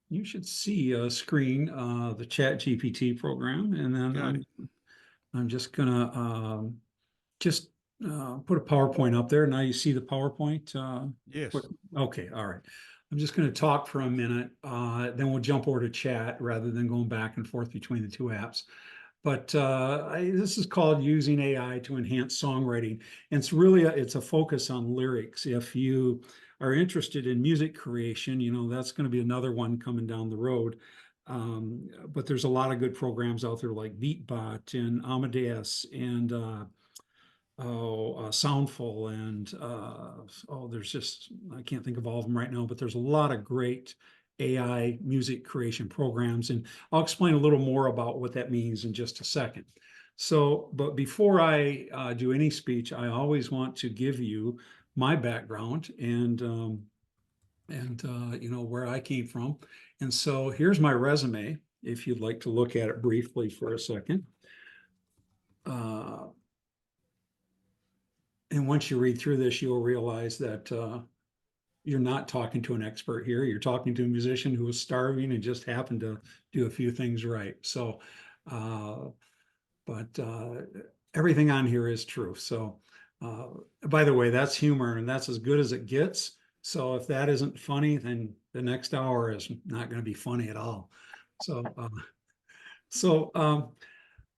you should see a screen, the Chat GPT program, and then Got it. I'm just gonna just put a PowerPoint up there. Now you see the PowerPoint. Yes. Okay, all right. I'm just going to talk for a minute. Then we'll jump over to chat rather than going back and forth between the two apps. But this is called using AI to enhance songwriting. And it's really it's a focus on lyrics. If you are interested in music creation, that's going to be another one coming down the road. But there's a lot of good programs out there like Beatbot and Amadeus and Soundful and there's just I can't think of all of them right now, but there's a lot of great AI music creation programs, and I'll explain a little more about what that means in just a second. So, but before I do any speech, I always want to give you my background and where I came from. And so here's my resume, if you'd like to look at it briefly for a second. And once you read through this, you'll realize that you're not talking to an expert here. You're talking to a musician who was starving and just happened to do a few things right. So, but everything on here is true. So, by the way, that's humor and that's as good as it gets. So if that isn't funny, then the next hour is not going to be funny at all. So,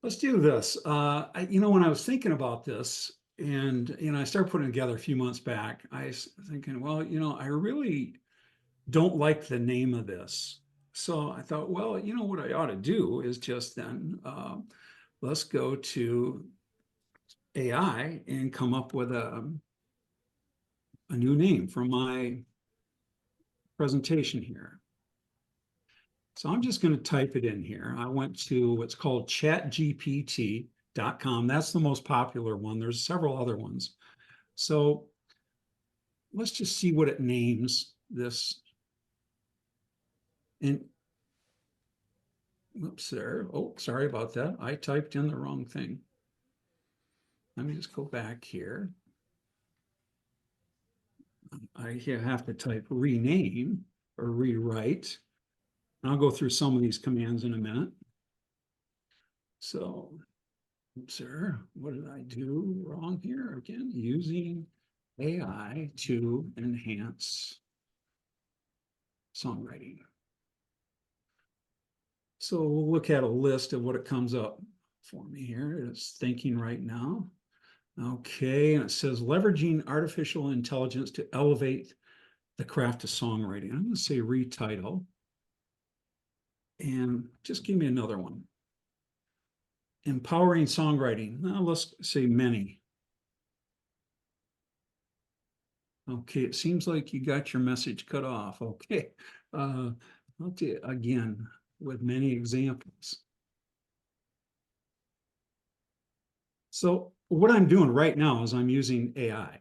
let's do this. When I was thinking about this, and I started putting it together a few months back, I was thinking, well, I really don't like the name of this. So I thought, well, what I ought to do is just then let's go to AI and come up with a new name for my presentation here. So I'm just going to type it in here. I went to what's called chatgpt.com. That's the most popular one. There's several other ones. So let's just see what it names this. And oops, there. Oh, sorry about that. I typed in the wrong thing. Let me just go back here. I have to type rename or rewrite. I'll go through some of these commands in a minute. So, oops, there. What did I do wrong here? Again, using AI to enhance songwriting. So we'll look at a list of what it comes up for me here. It's thinking right now. Okay, and it says leveraging artificial intelligence to elevate the craft of songwriting. I'm going to say retitle. And just give me another one. Empowering songwriting. Now let's say many. Okay, it seems like you got your message cut off. Okay, I'll do it again with many examples. So what I'm doing right now is I'm using AI.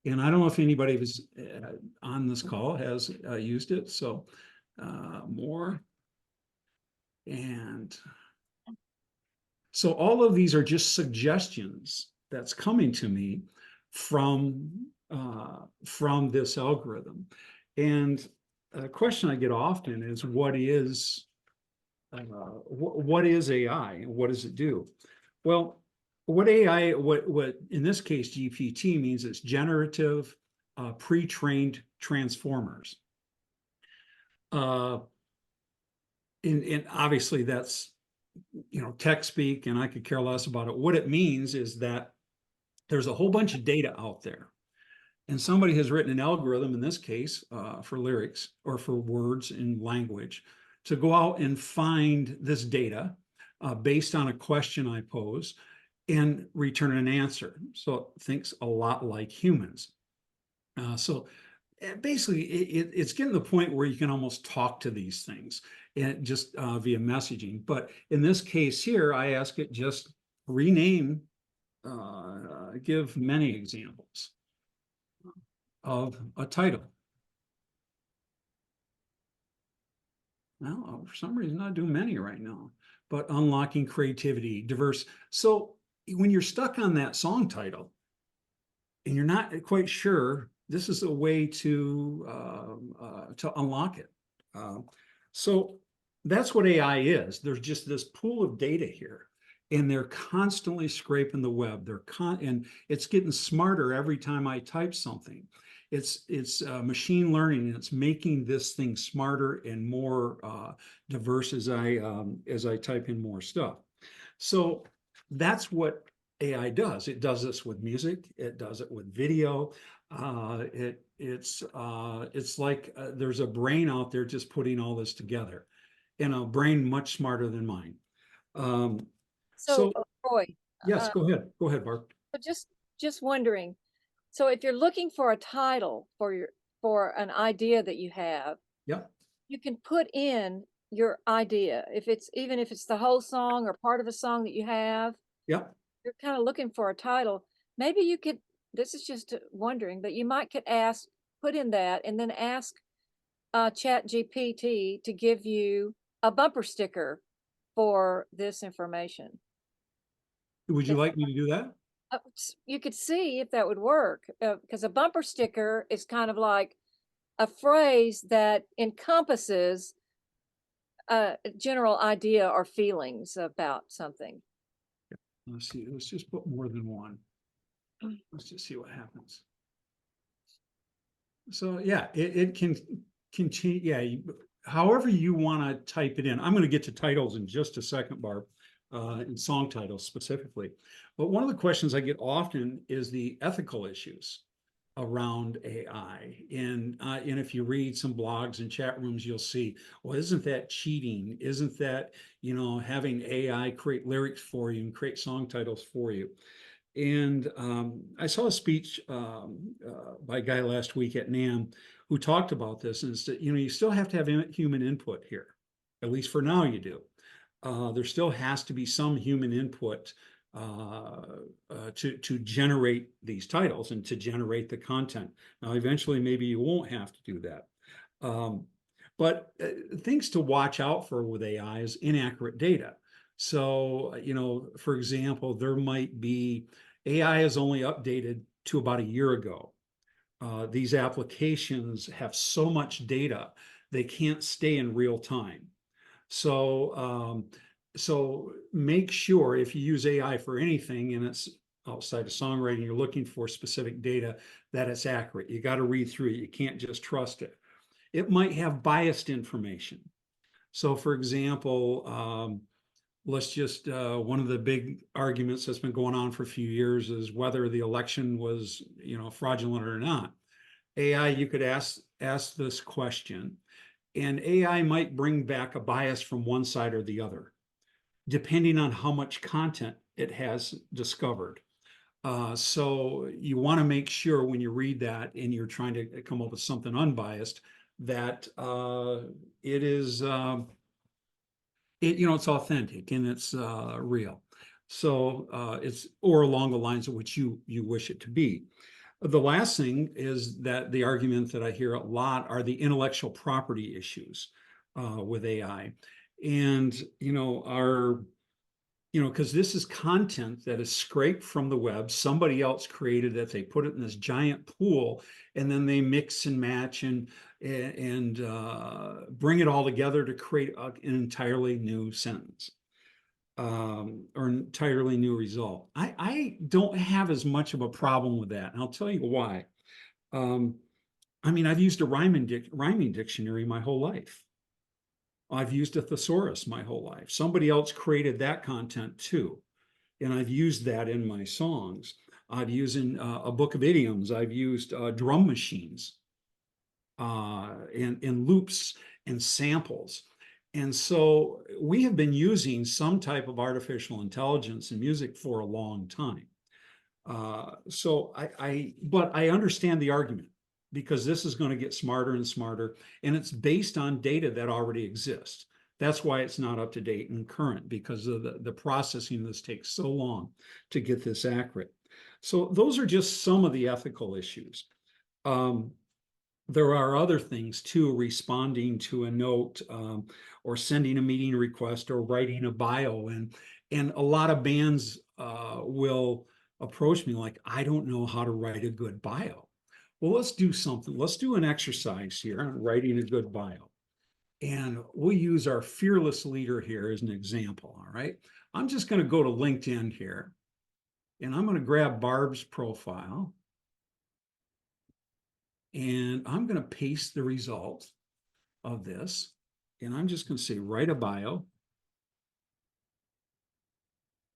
And I don't know if anybody was on this call has used it. So more. And so all of these are just suggestions that's coming to me from this algorithm. And a question I get often is, what is AI and what does it do? Well, what AI, what in this case GPT means, it's generative pre-trained transformers. And obviously that's tech speak, and I could care less about it. What it means is that there's a whole bunch of data out there, and somebody has written an algorithm, in this case, for lyrics or for words in language, to go out and find this data based on a question I pose and return an answer. So it thinks a lot like humans. So basically, it's getting to the point where you can almost talk to these things and just via messaging. But in this case here, I ask it just rename, give many examples of a title. Now, for some reason, I do many right now, but unlocking creativity, diverse. So when you're stuck on that song title and you're not quite sure, this is a way to unlock it. So that's what AI is. There's just this pool of data here, and they're constantly scraping the web. And it's getting smarter every time I type something. It's machine learning, and it's making this thing smarter and more diverse as I type in more stuff. So that's what AI does. It does this with music. It does it with video. It's like there's a brain out there just putting all this together, and a brain much smarter than mine. Um, So, so Roy, yes, uh, go ahead. Go ahead, Barb. but just wondering. So, if you're looking for a title for an idea that you have, Yep. you can put in your idea. If it's even if it's the whole song or part of a song that you have, Yep. you're kind of looking for a title. Maybe you could. This is just wondering, but you might could put in that, and then ask Chat GPT to give you a bumper sticker for this information. Would you like me to do that? You could see if that would work, because a bumper sticker is kind of like a phrase that encompasses a general idea or feelings about something. Let's see. Let's just put more than one. Let's just see what happens. So yeah, it can continue. Yeah, however you want to type it in. I'm going to get to titles in just a second, Barb, and song titles specifically. But one of the questions I get often is the ethical issues around AI. And if you read some blogs and chat rooms, you'll see, well, isn't that cheating? Isn't that, having AI create lyrics for you and create song titles for you? And I saw a speech by a guy last week at NAMM who talked about this, and said, you still have to have human input here. At least for now, you do. There still has to be some human input to generate these titles and to generate the content. Now, eventually, maybe you won't have to do that. But things to watch out for with AI is inaccurate data. So, for example, there might be AI is only updated to about a year ago. These applications have so much data, they can't stay in real time. So make sure if you use AI for anything and it's outside of songwriting, you're looking for specific data, that it's accurate. You got to read through it. You can't just trust it. It might have biased information. So, for example, let's just one of the big arguments that's been going on for a few years is whether the election was, fraudulent or not. AI, you could ask this question, and AI might bring back a bias from one side or the other, depending on how much content it has discovered. So you want to make sure when you read that and you're trying to come up with something unbiased that it is it's authentic and it's real. So it's or along the lines of which you wish it to be. The last thing is that the argument that I hear a lot are the intellectual property issues with AI, and because this is content that is scraped from the web. Somebody else created it. They put it in this giant pool, and then they mix and match and bring it all together to create an entirely new sentence or an entirely new result. I don't have as much of a problem with that, and I'll tell you why. Um, I mean, I've used a rhyming dictionary my whole life. I've used a thesaurus my whole life. Somebody else created that content too, and I've used that in my songs. I've used in a book of idioms. I've used drum machines and loops and samples. And so we have been using some type of artificial intelligence in music for a long time. But I understand the argument because this is going to get smarter and smarter, and it's based on data that already exists. That's why it's not up to date and current, because of the processing of this takes so long to get this accurate. So those are just some of the ethical issues. There are other things too, responding to a note or sending a meeting request or writing a bio. And a lot of bands will approach me like, I don't know how to write a good bio. Well, let's do something. Let's do an exercise here on writing a good bio. And we'll use our fearless leader here as an example, all right? I'm just going to go to LinkedIn here, and I'm going to grab Barb's profile, and I'm going to paste the result of this, and I'm just going to say write a bio,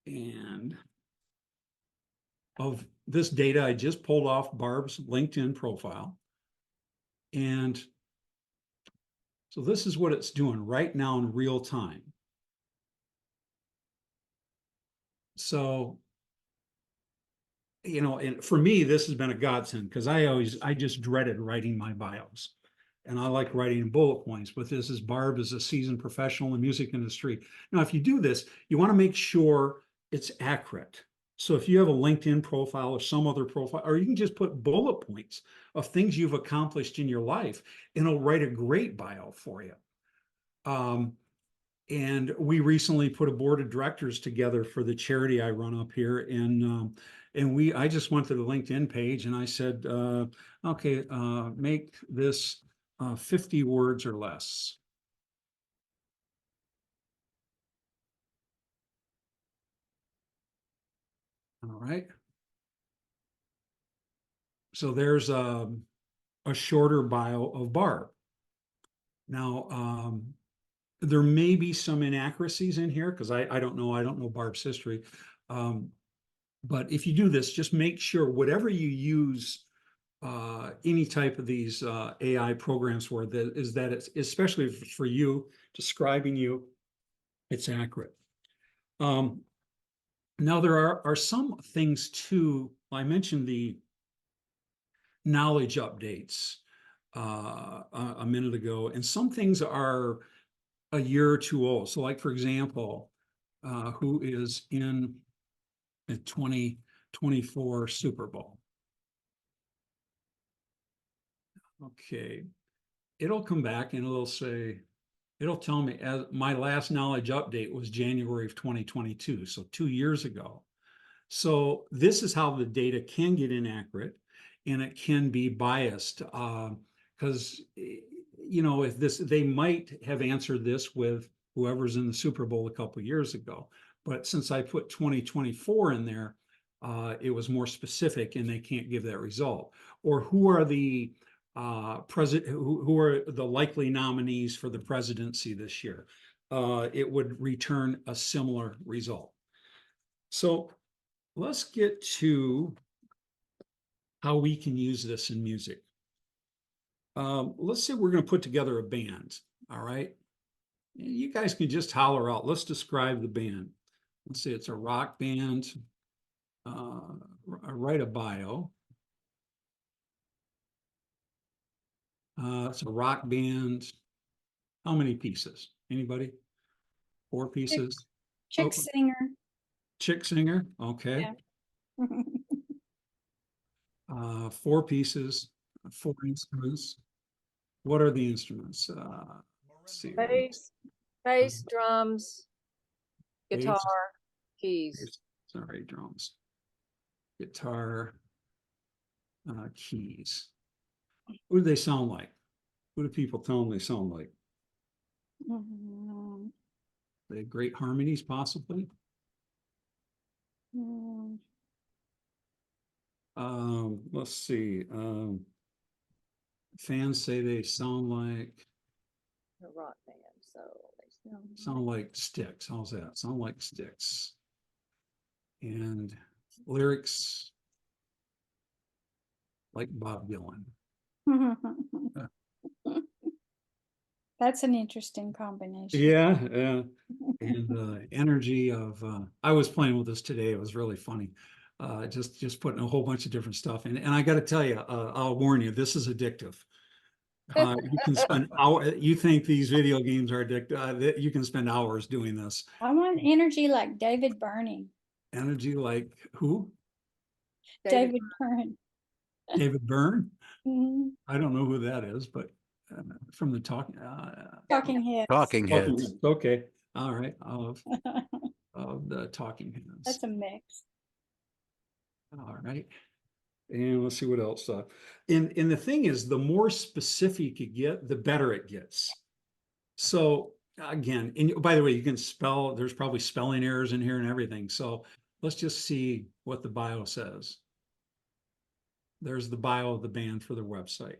and of this data I just pulled off Barb's LinkedIn profile. And so this is what it's doing right now in real time. So, you know, and for me, this has been a godsend because I just dreaded writing my bios. And I like writing bullet points, but this is Barb is a seasoned professional in the music industry. Now, if you do this, you want to make sure it's accurate. So if you have a LinkedIn profile or some other profile, or you can just put bullet points of things you've accomplished in your life, and it'll write a great bio for you. And we recently put a board of directors together for the charity I run up here, and I just went to the LinkedIn page and I said, okay, make this 50 words or less. All right. So there's a shorter bio of Barb. Now, there may be some inaccuracies in here because I don't know Barb's history. But if you do this, just make sure whatever you use any type of these AI programs for, that it's, especially for you, describing you, it's accurate. Now there are some things too. I mentioned the knowledge updates a minute ago, and some things are a year or two old. So like, for example, who is in the 2024 Super Bowl? Okay, it'll come back and it'll say, it'll tell me, as my last knowledge update was January of 2022, so 2 years ago. So this is how the data can get inaccurate, and it can be biased because you know, if this, they might have answered this with whoever's in the Super Bowl a couple of years ago, but since I put 2024 in there, it was more specific, and they can't give that result. Or who are the president, who are the likely nominees for the presidency this year? It would return a similar result. So let's get to how we can use this in music. Let's say we're going to put together a band. All right. You guys can just holler out. Let's describe the band. Let's say it's a rock band. Write a bio. It's a rock band. How many pieces? Anybody? 4 pieces? Chick Oh, singer. chick singer. Okay. Yeah. 4 pieces, 4 instruments. What are the instruments? Let's see. Bass, drums, guitar, Bass, keys. sorry, drums, guitar, keys. What do they sound like? What do people tell them they sound like? They have great harmonies, possibly. Let's see. Fans say they sound like A rock band, so they sound like Sticks. How's that? Sound like Sticks. And lyrics like Bob Dylan. That's an interesting combination. Yeah, yeah. And the energy of I was playing with this today. It was really funny. Just putting a whole bunch of different stuff in. And I got to tell you, I'll warn you, this is addictive. You can spend hours. You think these video games are addictive? You can spend hours doing this. I want energy like David Byrne. Energy like who? David Byrne. David Byrne? Mhm. I don't know who that is, but from the Talking Heads. Talking Heads. Okay, all right. Of the Talking Heads. That's a mix. All right. And let's see what else. And the thing is, the more specific you get, the better it gets. So again, and by the way, you can spell, there's probably spelling errors in here and everything. So let's just see what the bio says. There's the bio of the band for their website.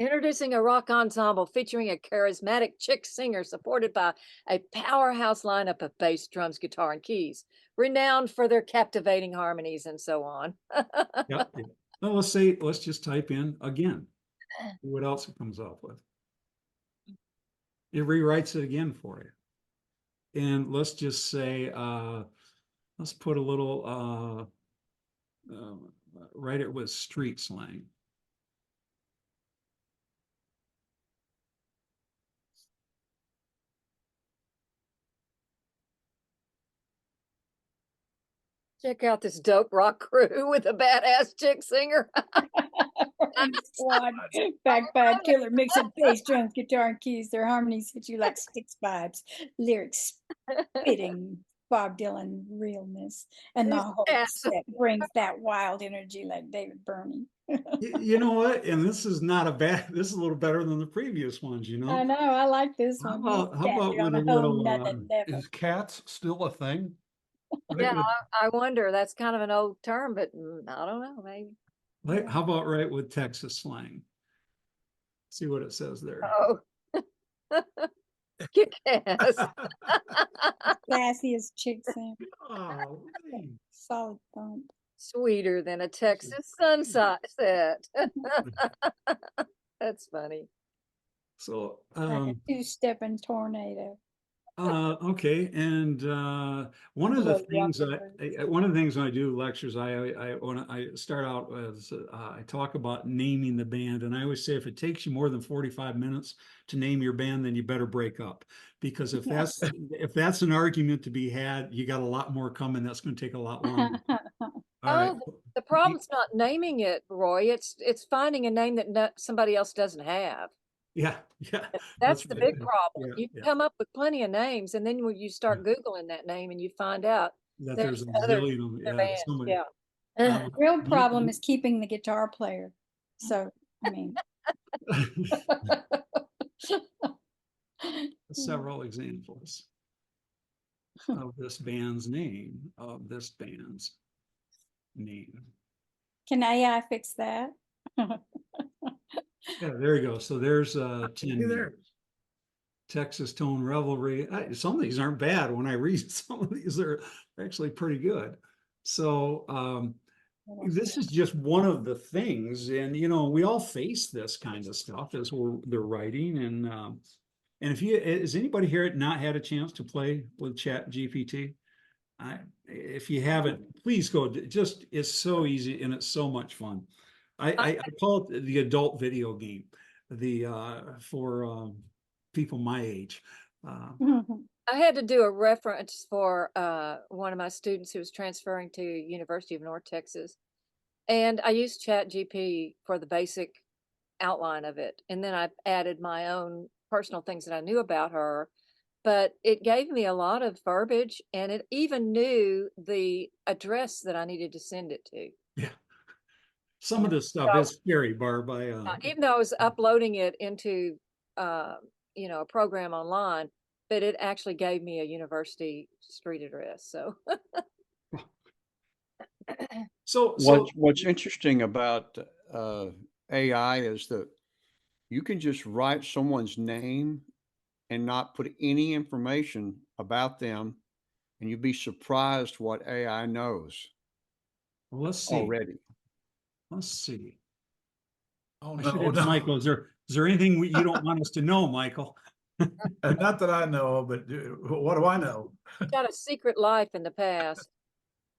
Introducing a rock ensemble featuring a charismatic chick singer supported by a powerhouse lineup of bass, drums, guitar, and keys, renowned for their captivating harmonies and so on. Yep. Well, let's just type in again. See what else it comes up with. It rewrites it again for you. And let's just say, let's put a little, write it with street slang. Check out this dope rock crew with a badass chick singer. Squad, backpipe killer, mix of bass, drums, guitar, and keys. Their harmonies hit you like sticks vibes. Lyrics spitting Bob Dylan realness, and the These whole cats. set brings that wild energy like David Byrne. You know what? And this is not a bad, this is a little better than the previous ones, you I know? know, I like this How one. about, how Catchy about with on a whole little, nother level. Is cats still a thing? Yeah, I wonder. That's kind of an old term, but I don't know. Maybe. like, how about right with Texas slang? See what it says there. Oh, kick ass. Classiest chick singer, Oh, hey. solid thump. Sweeter than a Texas sunset. That's funny. So, Two-stepping tornado. okay, and one of the Blow you off things the one of the things when I do lectures, when I start out as I talk about naming the band, and I always say if it takes you more than 45 minutes to name your band, then you better break up, because if Yes. that's an argument to be had, you got a lot more coming. That's going to take a lot longer. All right. The problem's not naming it, Roy. It's finding a name that somebody else doesn't have. Yeah, yeah. That's the right. big problem. Yeah, You yeah. come up with plenty of names, and then when you start Googling that name and you find out That there's there's a other zillion of them. Yeah, bands. somebody. Yeah. Real problem is keeping the guitar player. So, I mean, Several examples of this band's name, can AI fix that? Yeah, there you go. So there's 10 Hey there. names. Texas Tone Revelry. Some of these aren't bad. When I read some of these, they're actually pretty good. So this is just one of the things, and you know, we all face this kind of stuff as they're writing. And if you, has anybody here not had a chance to play with Chat GPT? If you haven't, please go. Just, it's so easy and it's so much fun. I call it the adult video game, for people my age. I had to do a reference for one of my students who was transferring to University of North Texas, and I used Chat GP for the basic outline of it, and then I added my own personal things that I knew about her. But it gave me a lot of verbiage, and it even knew the address that I needed to send it to. Yeah. Some of this stuff is scary, Barb. Even though I was uploading it into, a program online, but it actually gave me a university street address. So, What's interesting about AI is that you can just write someone's name and not put any information about them, and you'd be surprised what AI knows let's see. already. Let's see. Oh, I should no, ask no. Michael, is there anything you don't want us to know, Michael? Not that I know of, but what do I know? got a secret life in the past.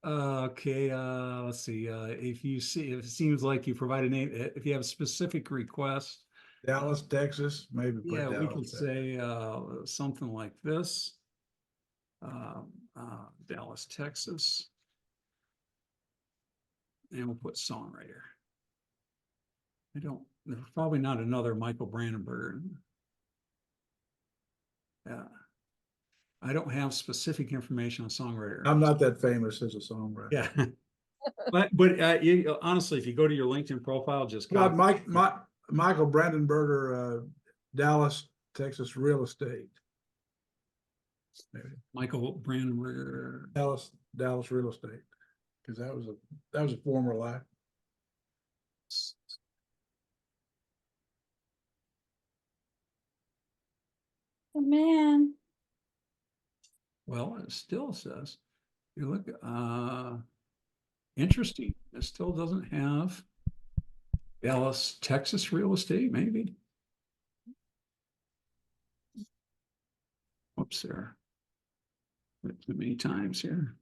Okay, let's see. If it seems like you provide a name, if you have a specific request, Dallas, Texas, maybe. Put yeah, we Dallas could there. say something like this. Dallas, Texas. And we'll put songwriter. There's probably not another Michael Brandenburg. Yeah. I don't have specific information on songwriter. I'm not that famous as a songwriter. Yeah. but honestly, if you go to your LinkedIn profile, just Michael Brandenburger, Dallas, Texas real estate. Maybe Michael Brandwer. Dallas real estate, because that was a former life. Oh, man. Well, it still says, you look, interesting. It still doesn't have Dallas, Texas real estate, maybe. Whoops, there. Too many times here.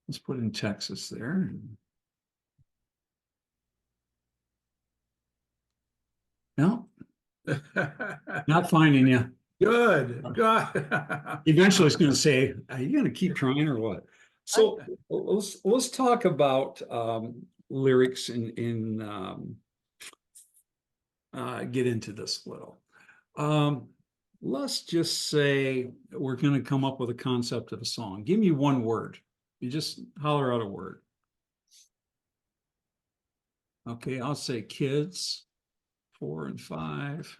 Let's put in Texas there. No, not finding you. Good, good. Eventually it's going to say, are you going to keep trying or what? So let's talk about lyrics in get into this a little. Let's just say we're going to come up with a concept of a song. Give me one word. You just holler out a word. Okay, I'll say kids, 4 and 5.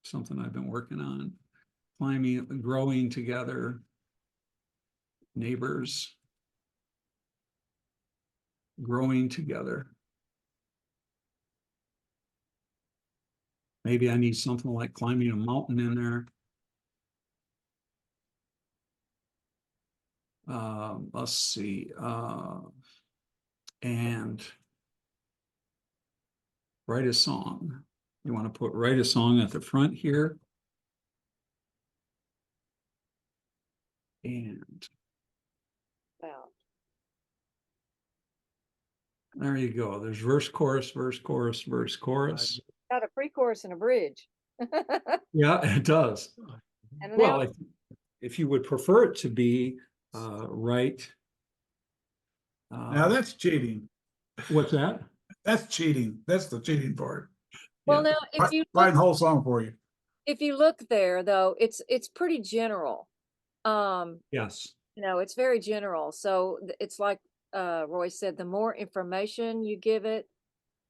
Something I've been working on. Climbing, growing together. Neighbors. Growing together. Maybe I need something like climbing a mountain in there. Let's see. And write a song. You want to put write a song at the front here. And Wow. there you go. There's verse, chorus, verse, chorus, verse, chorus. Got a pre-chorus and a bridge. Yeah, it does. And Well, now, if you would prefer it to be right. Now that's cheating. What's that? That's cheating. That's the cheating part. well, Yeah. now if you Writing the look, whole song for you. if you look there though, it's pretty general. Yes. You know, it's very general. So it's like Roy said, the more information you give it,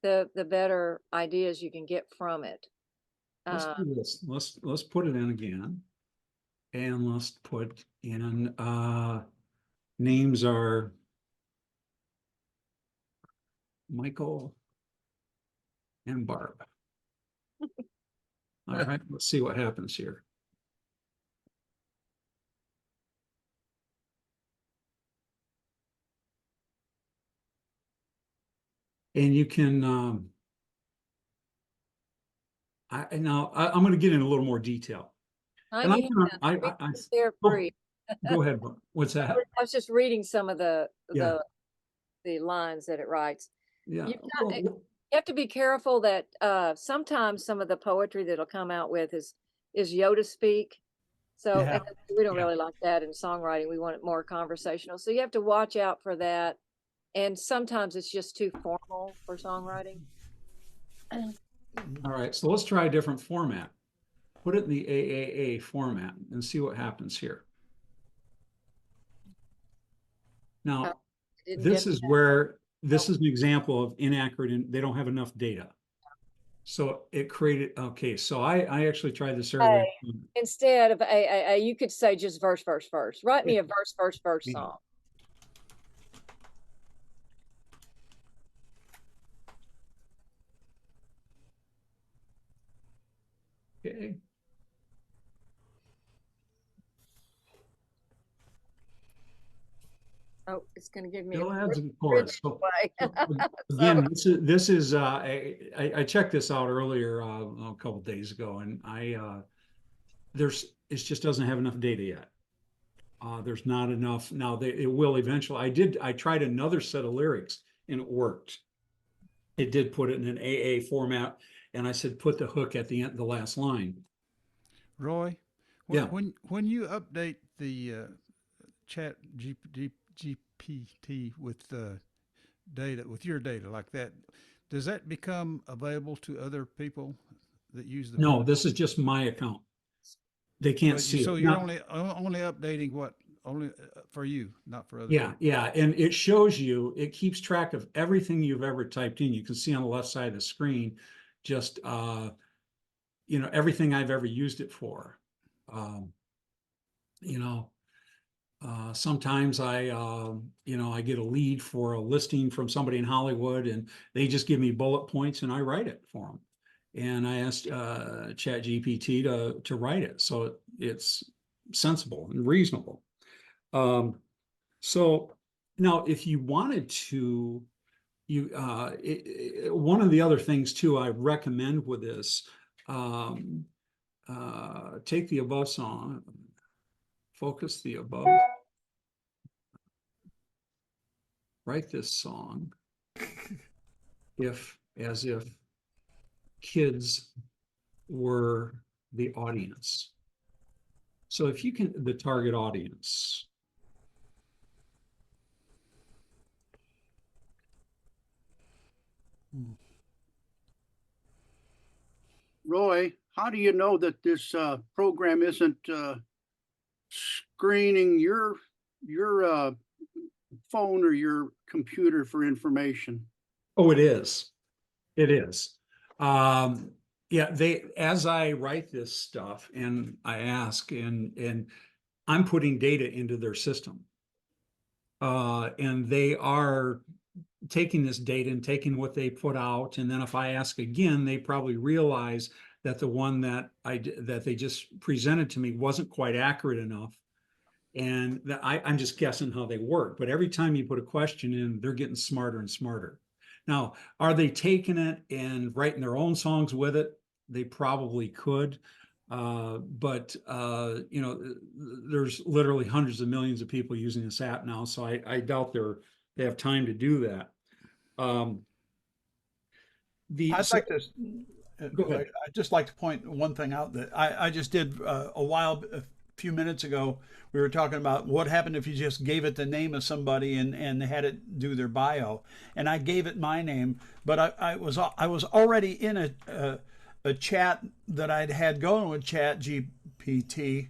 the better ideas you can get from it. Let's do this. Let's put it in again. And let's put in names are Michael and Barb. All right, let's see what happens here. And you can I'm going to get in a little more detail. And They're free. Go ahead. What's that? I was just reading some of the Yeah. the lines that it writes. Yeah. You have to be careful that sometimes some of the poetry that'll come out with is Yoda speak. So Yeah. and we don't Yeah. really like that in songwriting. We want it more conversational. So you have to watch out for that. And sometimes it's just too formal for songwriting. All right. So let's try a different format. Put it in the AAA format and see what happens here. Now, this is where this is an example of inaccurate and they don't have enough data. So it created, okay, so I actually tried this earlier. Instead of AAA, you could say just verse, verse, verse. Write me a verse, verse, verse Yeah. song. Okay. Oh, it's going to give me Still a adds a chorus. So, way. again, this is I checked this out earlier a couple days ago, and it just doesn't have enough data yet. There's not enough. Now it will eventually. I tried another set of lyrics and it worked. It did put it in an AA format, and I said put the hook at the end, the last line. Roy, Yeah. when you update the chat GPT with data, with your data like that, does that become available to other people that use the? No, this is just my account. They can't see So it. you're Now, only updating what only for you, not for other. yeah, people. yeah, and it shows you. It keeps track of everything you've ever typed in. You can see on the left side of the screen, just you know, everything I've ever used it for. You know, sometimes you know, I get a lead for a listing from somebody in Hollywood and they just give me bullet points and I write it for them. And I asked Chat GPT to write it. So it's sensible and reasonable. So now if you wanted to, one of the other things too, I recommend with this, take the above song, focus the above, write this song as if kids were the audience. So if you can, the target audience. Roy, how do you know that this program isn't screening your phone or your computer for information? Oh, it is. It is. Yeah, as I write this stuff and I ask and I'm putting data into their system. And they are taking this data and taking what they put out. And then if I ask again, they probably realize that the one that they just presented to me wasn't quite accurate enough. And I'm just guessing how they work. But every time you put a question in, they're getting smarter and smarter. Now, are they taking it and writing their own songs with it? They probably could. But you know, there's literally hundreds of millions of people using this app now. So I doubt they have time to do that. I'd like to, Go ahead. I'd just like to point one thing out that I just did a few minutes ago. We were talking about what happened if you just gave it the name of somebody and had it do their bio. And I gave it my name, but I was already in a chat that I'd had going with Chat GPT,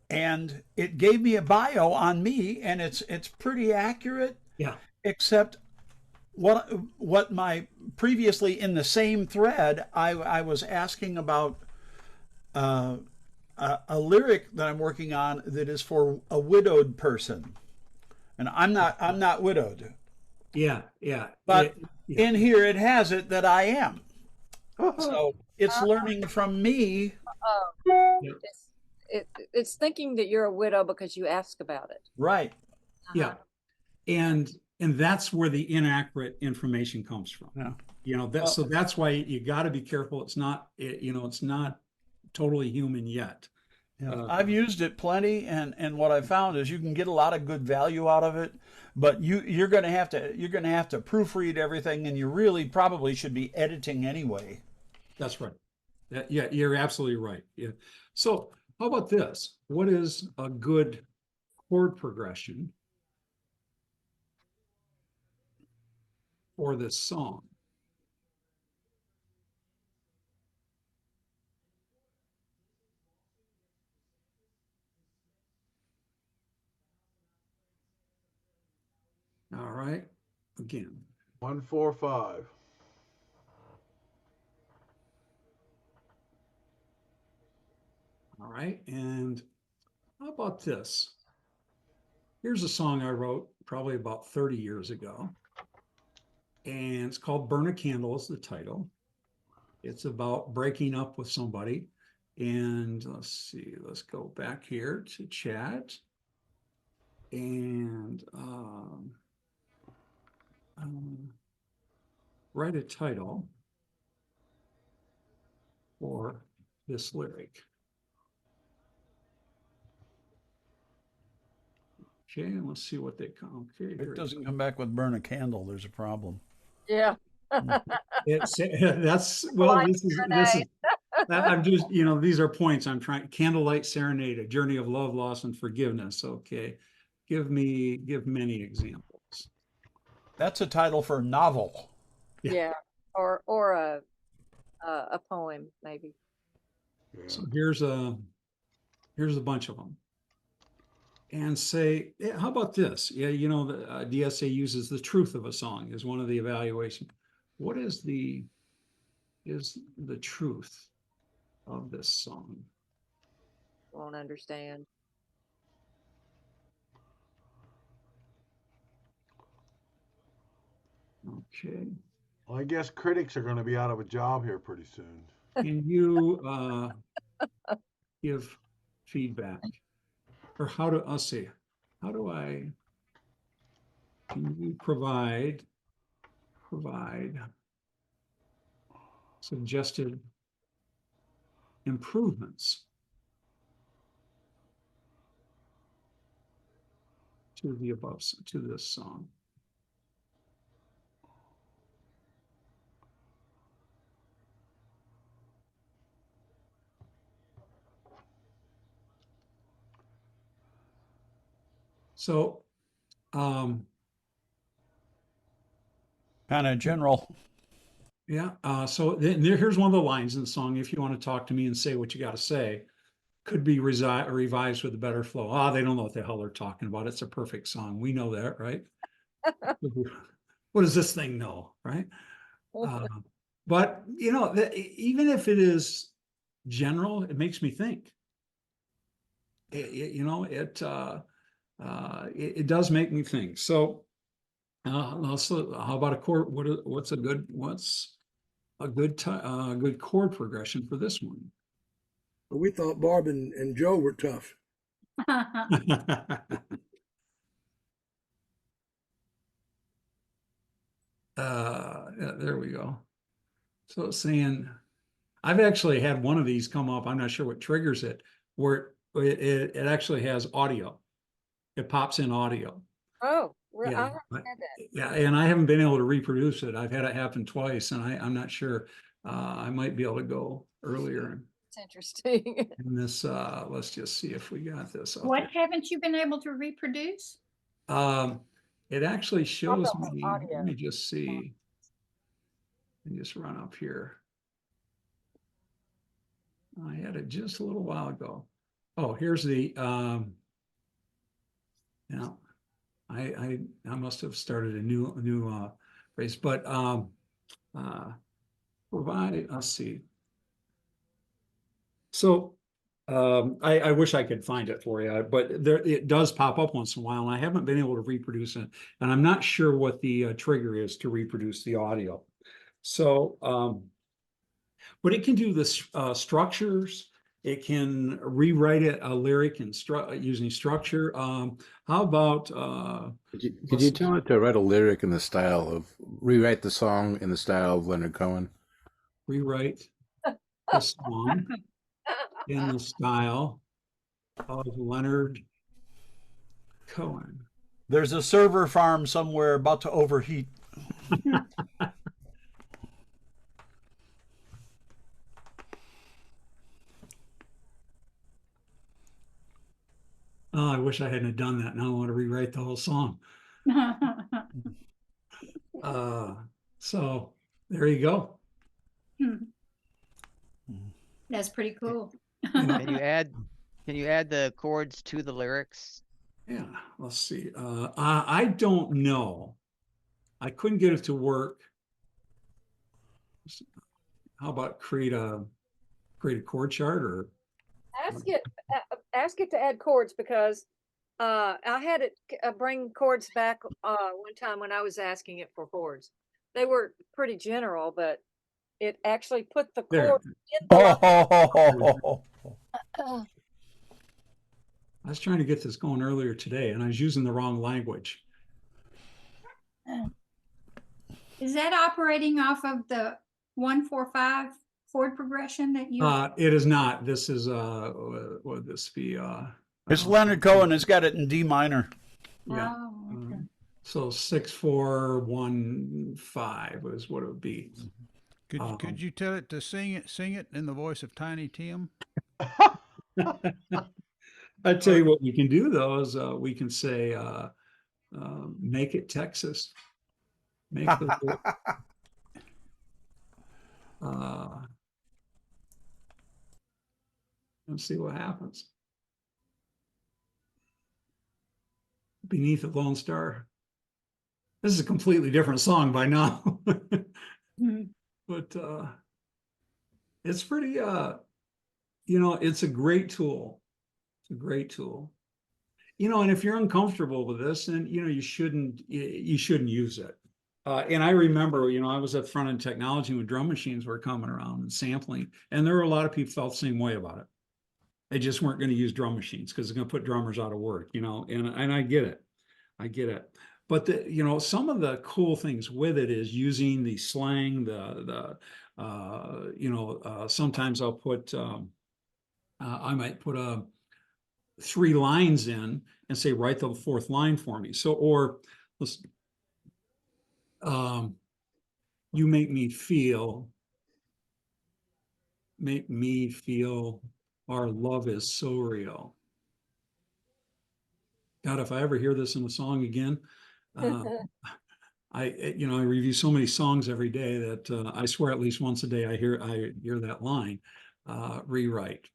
and it gave me a bio on me, and it's pretty accurate. Yeah. Except what my previously in the same thread I was asking about a lyric that I'm working on that is for a widowed person, and I'm not widowed. Yeah, yeah. But in here it has it that I am. So it's learning from me. Yep. It's thinking that you're a widow because you ask about it. Right. Yeah. And that's where the inaccurate information comes from. Yeah. You know, so that's why you got to be careful. It's not, you know, it's not totally human yet. Yeah. I've used it plenty, and what I found is you can get a lot of good value out of it, but you're going to have to proofread everything, and you really probably should be editing anyway. That's right. Yeah, you're absolutely right. Yeah. So how about this? What is a good chord progression for this song? All right. Again. 1, 4, 5. All right. And how about this? Here's a song I wrote probably about 30 years ago. And it's called Burn a Candle is the title. It's about breaking up with somebody. And let's see, let's go back here to chat. And write a title for this lyric. Okay, and let's see what they come. Okay, If it doesn't come back with burn a candle, there's a problem. Yeah. it's that's well. This is I'm just, you know, these are points I'm trying. Candlelight Serenade, a journey of love, loss, and forgiveness. Okay, give many examples. That's a title for a novel. Yeah. Or a poem maybe. So here's a bunch of them. And say, yeah, how about this? Yeah, you know, the DSA uses the truth of a song as one of the evaluation. What is the truth of this song. Won't understand. Okay. Well, I guess critics are going to be out of a job here pretty soon. Can you give feedback? Or how do, let's see, how do I, can you provide suggested improvements to the above, to this song? So, Kind of general. yeah, so here's one of the lines in the song. If you want to talk to me and say what you got to say, could be revised with a better flow. Ah, they don't know what the hell they're talking about. It's a perfect song. We know that, right? What does this thing know, right? But you know, even if it is general, it makes me think. You know, it does make me think. So, also, how about a chord? What's a good good chord progression for this one? But we thought Barb and Joe were tough. Yeah, there we go. So it's saying, I've actually had one of these come up. I'm not sure what triggers it, where it actually has audio. It pops in audio. Oh, I Yeah, haven't had that. yeah, and I haven't been able to reproduce it. I've had it happen twice, and I'm not sure. I might be able to go earlier It's interesting. in this. Let's just see if we got this. up What here. haven't you been able to reproduce? It actually shows Audio, me. audio. Let me just see. Let me just run up here. I had it just a little while ago. Oh, here's the. Now, I must have started a new phrase, but provide. Let's see. So I wish I could find it for you, but there it does pop up once in a while, and I haven't been able to reproduce it, and I'm not sure what the trigger is to reproduce the audio. So, but it can do the structures. It can rewrite it a lyric and using structure. How about Could you tell it to write a lyric in the style of rewrite the song in the style of Leonard Cohen? rewrite the song in the style of Leonard Cohen? There's a server farm somewhere about to overheat. Oh, I wish I hadn't done that. Now I want to rewrite the whole song. So there you go. That's pretty cool. Can you add the chords to the lyrics? Yeah, let's see. I don't know. I couldn't get it to work. How about create a chord chart or Ask it to add chords, because I had it bring chords back one time when I was asking it for chords. They were pretty general, but it actually put the There. chord in the I was trying to get this going earlier today, and I was using the wrong language. Is that operating off of the 1-4-5 chord progression that you? It is not. This is what would this be? It's Leonard Cohen. It's got it in D minor. Yeah. Oh, okay. So 6-4-1-5 is what it would be. Could you tell it to sing it in the voice of Tiny Tim? I tell you what we can do though is we can say make it Texas. Make the let's see what happens. Beneath the Lone Star. This is a completely different song by now. But it's pretty it's a great tool. It's a great tool. And if you're uncomfortable with this, then, you shouldn't use it. And I remember, I was at Front End Technology when drum machines were coming around and sampling, and there were a lot of people felt the same way about it. They just weren't going to use drum machines because it's going to put drummers out of work, and I get it. I get it. But some of the cool things with it is using the slang, sometimes I'll put, I might put 3 lines in and say, write the 4th line for me. So, or let's, you make me feel our love is so real. God, if I ever hear this in a song again, I review so many songs every day that I swear at least once a day I hear that line. Rewrite.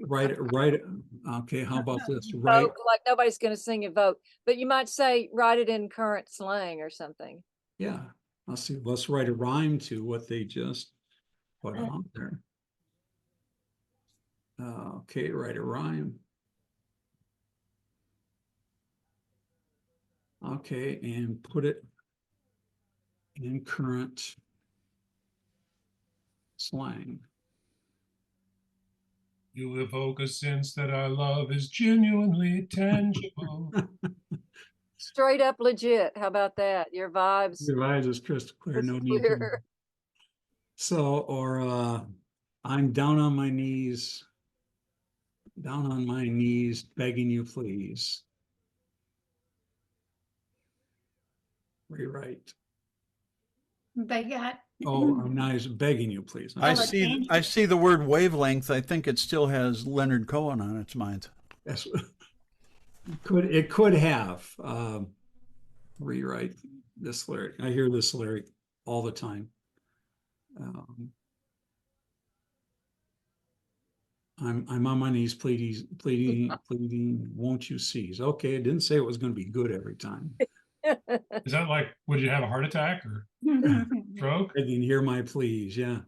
Write. Okay, how about this? Right. Vote, like nobody's going to sing it, vote, but you might say write it in current slang or something. Yeah, let's write a rhyme to what they just put out there. Okay, write a rhyme. Okay, and put it in current slang. You evoke a sense that our love is genuinely tangible. Straight up legit. How about that? Your vibes. Your vibes is crystal clear. No need to. So, or I'm down on my knees, begging you, please. Rewrite. They got. Oh, I'm nice, begging you, please. I see the word wavelength. I think it still has Leonard Cohen on its mind. Yes. It could have. Rewrite this lyric. I hear this lyric all the time. I'm on my knees pleading, won't you seize? Okay, it didn't say it was going to be good every time. Is that like, would you have a heart attack or stroke? I can hear my pleas, yeah.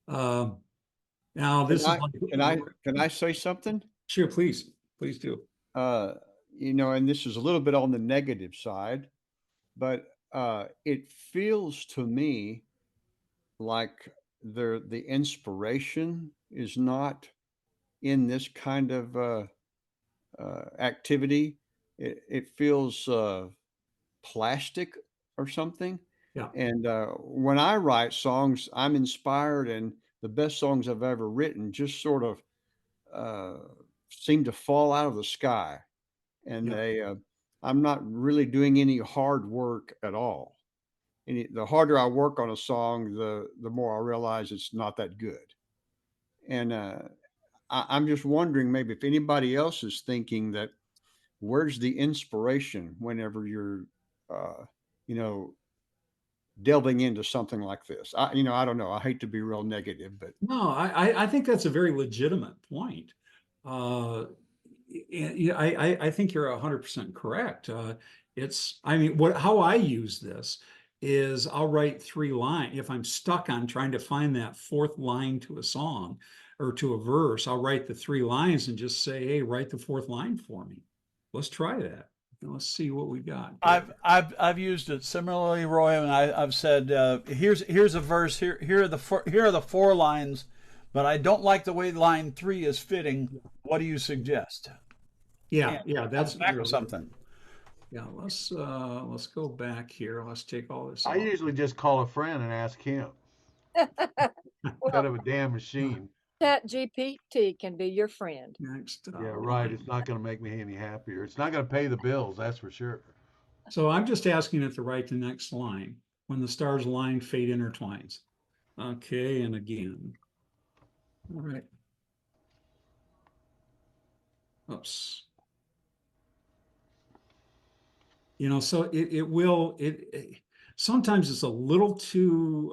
Now this can I say something? Sure, please do. And this is a little bit on the negative side, but it feels to me like the inspiration is not in this kind of activity. It feels plastic or something. Yeah. And when I write songs, I'm inspired, and the best songs I've ever written just sort of seem to fall out of the sky. And I'm not really doing any hard work at all. And the harder I work on a song, the more I realize it's not that good. And I'm just wondering maybe if anybody else is thinking that, where's the inspiration whenever you're, delving into something like this? I don't know. I hate to be real negative, but no, I think that's a very legitimate point. I think you're 100% correct. How I use this is I'll write 3 lines. If I'm stuck on trying to find that 4th line to a song or to a verse, I'll write the 3 lines and just say, hey, write the 4th line for me. Let's try that. Let's see what we got. I've used it similarly, Roy, and I've said, here's a verse. Here are the 4 lines, but I don't like the way line 3 is fitting. What do you suggest? Yeah, that's back or something. Yeah, let's go back here. Let's take all this. I usually just call a friend and ask him instead of a damn machine. Chat GPT can be your friend. Next. Yeah, right. It's not going to make me any happier. It's not going to pay the bills, that's for sure. So I'm just asking it to write the next line. When the stars align, fate intertwines. Okay, and again. All right. Oops. So it sometimes it's a little too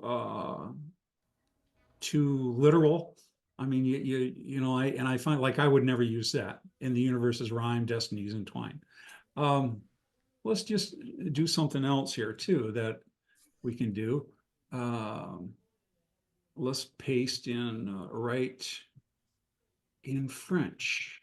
literal. I mean, I find like I would never use that in the universe's rhyme, destinies entwine. Let's just do something else here too that we can do. let's paste in write in French.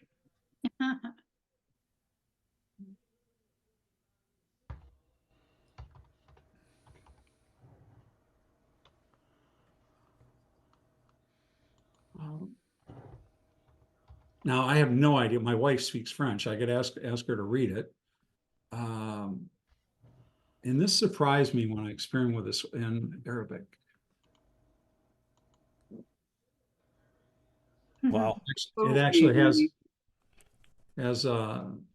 Now I have no idea. My wife speaks French. I could ask her to read it. And this surprised me when I experimented with this in Arabic. Wow. It actually has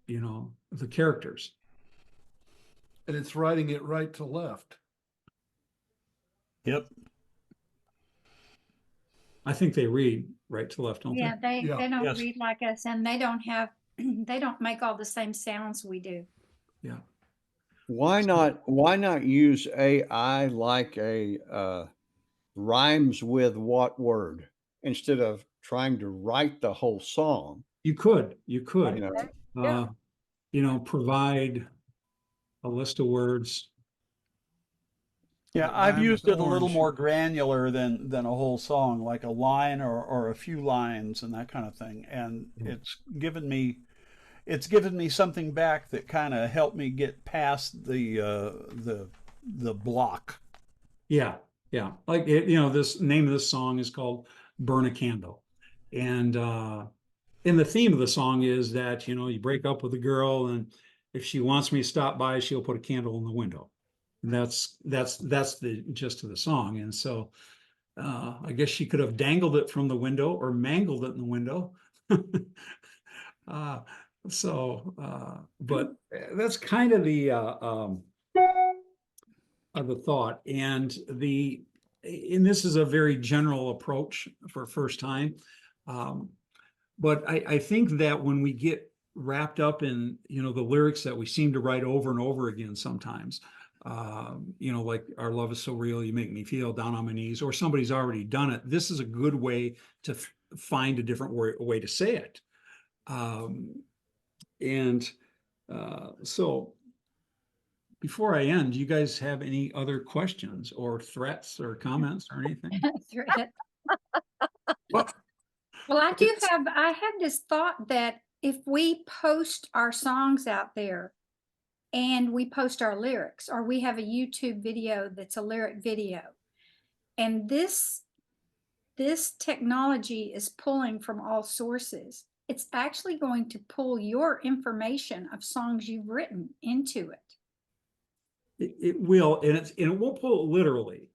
you know, the characters. And it's writing it right to left. Yep. I think they read right to left, don't Yeah, they? they don't Yes. read like us, and they don't have they don't make all the same sounds we do. Yeah. Why not use AI like a rhymes with what word instead of trying to write the whole song? You could, You know, you know, provide a list of words. Yeah, I've Rhyme used with it a little orange. more granular than a whole song, like a line or a few lines and that kind of thing. And it's given me something back that kind of helped me get past the block. Yeah, yeah. Like it, you know, this name of this song is called "Burn a Candle," and the theme of the song is that, you know, you break up with a girl, and if she wants me to stop by, she'll put a candle in the window. And that's the gist of the song. And so I guess she could have dangled it from the window or mangled it in the window. uh, but that's kind of the thought. And this is a very general approach for first time. But I think that when we get wrapped up in, you know, the lyrics that we seem to write over and over again sometimes, you know, like "Our love is so real, you make me feel down on my knees," or somebody's already done it. This is a good way to find a different way to say it. So before I end, do you guys have any other questions or threats or comments or anything? Threat. Well, Well, I have this thought that if we post our songs out there and we post our lyrics, or we have a YouTube video that's a lyric video, and this technology is pulling from all sources, it's actually going to pull your information of songs you've written into it. It will, and it won't pull it literally,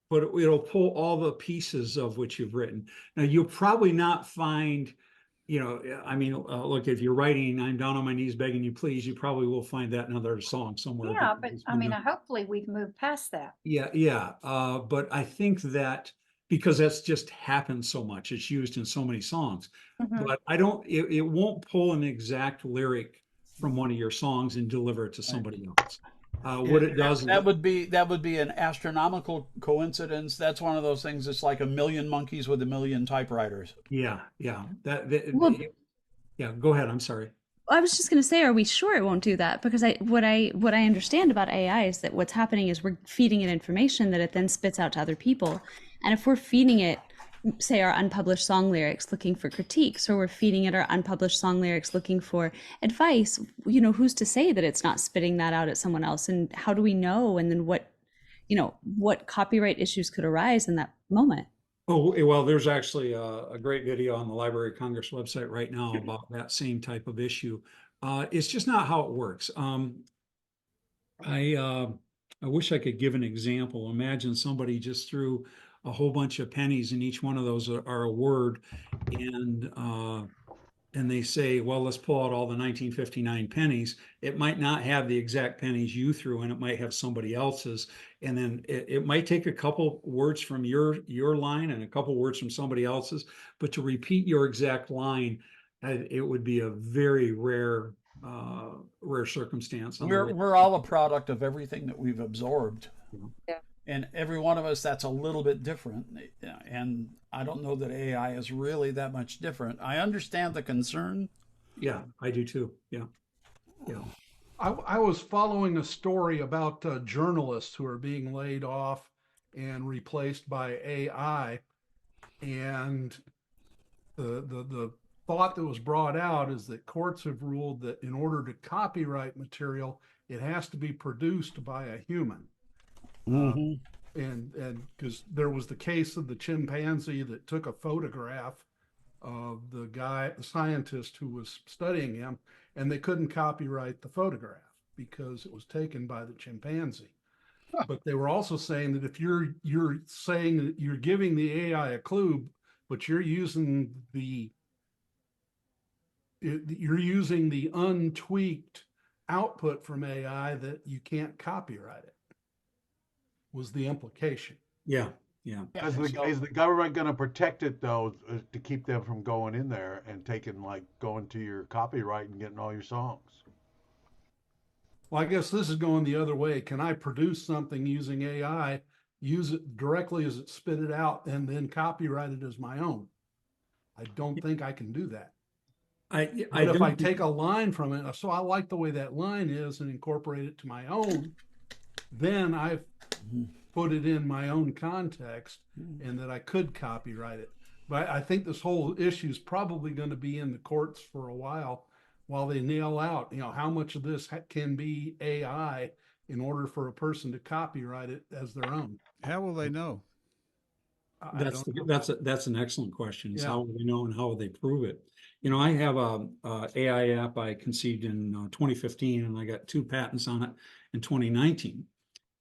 but it'll pull all the pieces of what you've written. Now, you'll probably not find, you know, I mean, look, if you're writing "I'm down on my knees begging you please," you probably will find that in another song somewhere. Yeah, but I mean, hopefully we've moved past that. Yeah. But I think that because that's just happened so much, it's used in so many songs. But it won't pull an exact lyric from one of your songs and deliver it to somebody else. What it does, that would be an astronomical coincidence. That's one of those things. It's like a million monkeys with a million typewriters. Yeah. Yeah, go ahead. I'm sorry. I was just going to say, are we sure it won't do that? Because what I understand about AI is that what's happening is we're feeding it information that it then spits out to other people. And if we're feeding it, say, our unpublished song lyrics looking for critiques, or we're feeding it our unpublished song lyrics looking for advice, you know, who's to say that it's not spitting that out at someone else? And how do we know? And then what copyright issues could arise in that moment? Oh, well, there's actually a great video on the Library of Congress website right now about that same type of issue. It's just not how it works. I wish I could give an example. Imagine somebody just threw a whole bunch of pennies, and each one of those are a word, and they say, well, let's pull out all the 1959 pennies. It might not have the exact pennies you threw, and it might have somebody else's. And then it might take a couple words from your line and a couple words from somebody else's, but to repeat your exact line, it would be a very rare circumstance. We're all a product of everything that we've absorbed. Yeah. And every one of us, that's a little bit different. And I don't know that AI is really that much different. I understand the concern. Yeah, I do too. Yeah. I was following a story about journalists who are being laid off and replaced by AI. And the thought that was brought out is that courts have ruled that in order to copyright material, it has to be produced by a human. And because there was the case of the chimpanzee that took a photograph of the scientist who was studying him, and they couldn't copyright the photograph because it was taken by the chimpanzee. But they were also saying that if you're saying that you're giving the AI a clue, but you're using the untweaked output from AI, that you can't copyright it, was the implication. Yeah, yeah. Is the government going to protect it though, to keep them from going in there and going to your copyright and getting all your songs? Well, I guess this is going the other way. Can I produce something using AI, use it directly as it spit it out, and then copyright it as my own? I don't think I can do that. But if I take a line from it, so I like the way that line is, and incorporate it to my own, then I've put it in my own context, and that I could copyright it. But I think this whole issue is probably going to be in the courts for a while they nail out, how much of this can be AI in order for a person to copyright it as their own. How will they know? That's an excellent question. Is Yeah. How will they know and how will they prove it? I have a AI app I conceived in 2015, and I got 2 patents on it in 2019.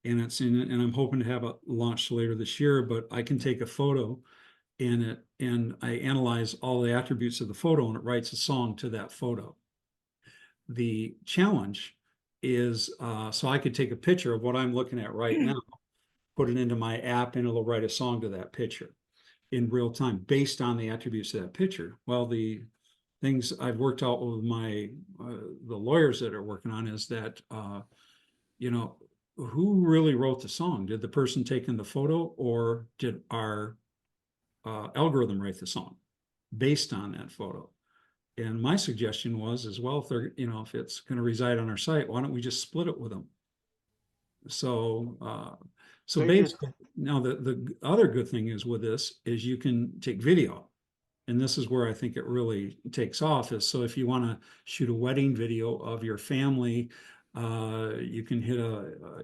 And I'm hoping to have it launched later this year. But I can take a photo and I analyze all the attributes of the photo, and it writes a song to that photo. The challenge is, so I could take a picture of what I'm looking at right now, put it into my app, and it'll write a song to that picture in real time based on the attributes of that picture. Well, the things I've worked out with the lawyers that are working on is that, who really wrote the song? Did the person taking the photo, or did our algorithm write the song based on that photo? And my suggestion was, as well, if it's going to reside on our site, why don't we just split it with them? So basically, now the other good thing is with this is you can take video, and this is where I think it really takes off. Is so if you want to shoot a wedding video of your family, you can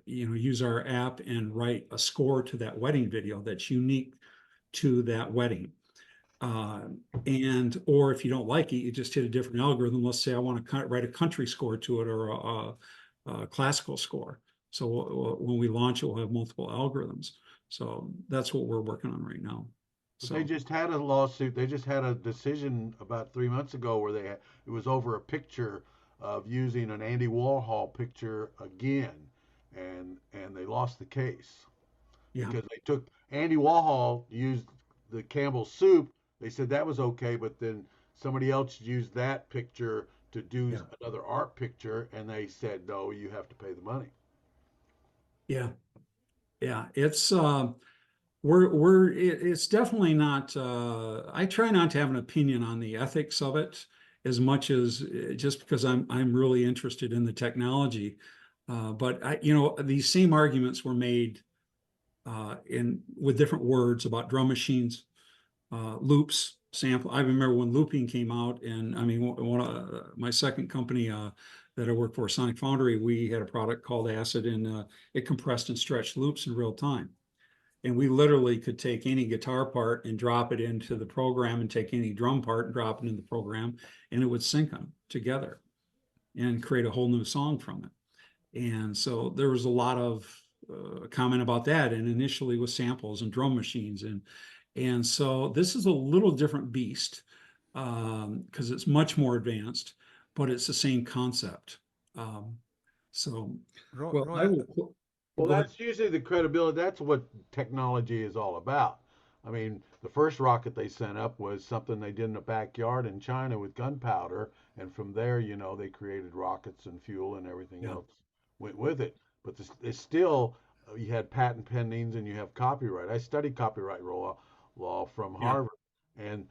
use our app and write a score to that wedding video that's unique to that wedding. Or if you don't like it, you just hit a different algorithm. Let's say I want to write a country score to it, or a classical score. So when we launch it, we'll have multiple algorithms. So that's what we're working on right now. So they just had a lawsuit. They just had a decision about 3 months ago where it was over a picture of using an Andy Warhol picture again, and they lost the case. Yeah. Because they took Andy Warhol used the Campbell's soup. They said that was okay, but then somebody else used that picture to do another art picture, and they said, no, you have to pay the money. Yeah. It's it's definitely not. I try not to have an opinion on the ethics of it as much as just because I'm really interested in the technology. But these same arguments were made with different words about drum machines. Loops, sample. I remember when looping came out, and I mean, my second company that I worked for, Sonic Foundry, we had a product called Acid, and it compressed and stretched loops in real time. And we literally could take any guitar part and drop it into the program, and take any drum part and drop it in the program, and it would sync them together and create a whole new song from it. And so there was a lot of comment about that, and initially with samples and drum machines, and so this is a little different beast because it's much more advanced, but it's the same concept. That's usually the credibility. That's what technology is all about. I mean, the first rocket they sent up was something they did in a backyard in China with gunpowder, and from there, they created rockets and fuel and everything else went with it. But it's still, you had patent pendings and you have copyright. I studied copyright law from Harvard, and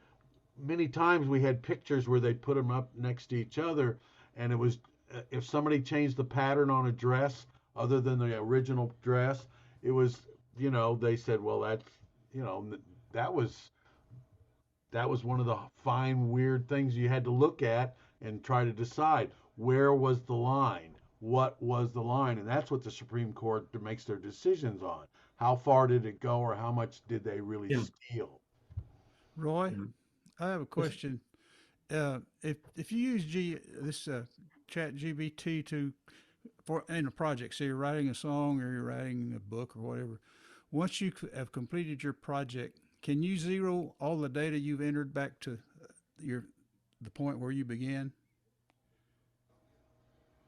many times we had pictures where they put them up next to each other, and it was if somebody changed the pattern on a dress other than the original dress, you know, they said, well, that's, you know, that was one of the fine, weird things you had to look at and try to decide where was the line, what was the line, and that's what the Supreme Court makes their decisions on. How far did it go, or how much did they really Yeah. steal? Roy, Yeah. I have a question. If you use this Chat GBT for in a project, say you're writing a song or you're writing a book or whatever, once you have completed your project, can you zero all the data you've entered back to the point where you began?